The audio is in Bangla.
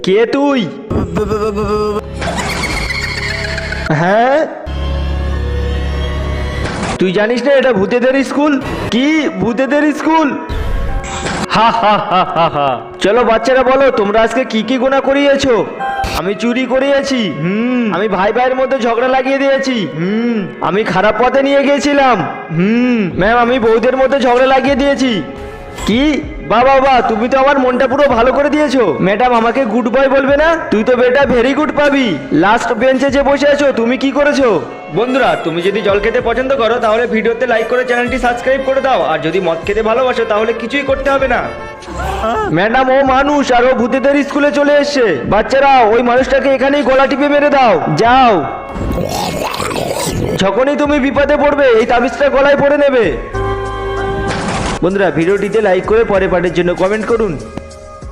কে তুই? হ্যাঁ, তুই জানিস না এটা ভূতেদের স্কুল? কি ভূতেদের স্কুল? হা হা হা হা হা। চলো বাচ্চারা বলো তোমরা আজকে কি কি গুনাহ করিয়েছো? আমি চুরি করিয়েছি, আমি ভাই ভাইয়ের মধ্যে ঝগড়া লাগিয়ে দিয়েছি, আমি খারাপ পথে নিয়ে গিয়েছিলাম, ম্যাম আমি বউদের মধ্যে ঝগড়া লাগিয়ে দিয়েছি। কি? বাবা বাবা, তুমি তো আমার মনটা পুরো ভালো করে দিয়েছো। ম্যাডাম আমাকে গুড বয় বলবে না? তুই তো বেটা ভেরি গুড পাবি। লাস্ট বেঞ্চে যে বসে আছো তুমি কি করেছো? বন্ধুরা, তুমি যদি জল খেতে পছন্দ করো তাহলে ভিডিওতে লাইক করে চ্যানেলটি সাবস্ক্রাইব করে দাও, আর যদি মদ খেতে ভালোবাসো তাহলে কিছুই করতে হবে না। ম্যাডাম ও মানুষ আর ও ভূতেদের স্কুলে চলে এসছে। বাচ্চারা ওই মানুষটাকে এখানেই গলা টিপে মেরে দাও, যাও। যখনই তুমি বিপদে পড়বে এই তাবিজটা গলায় পড়ে নেবে। বন্ধুরা ভিডিওটিতে লাইক করে পরের পার্টের জন্য কমেন্ট করুন।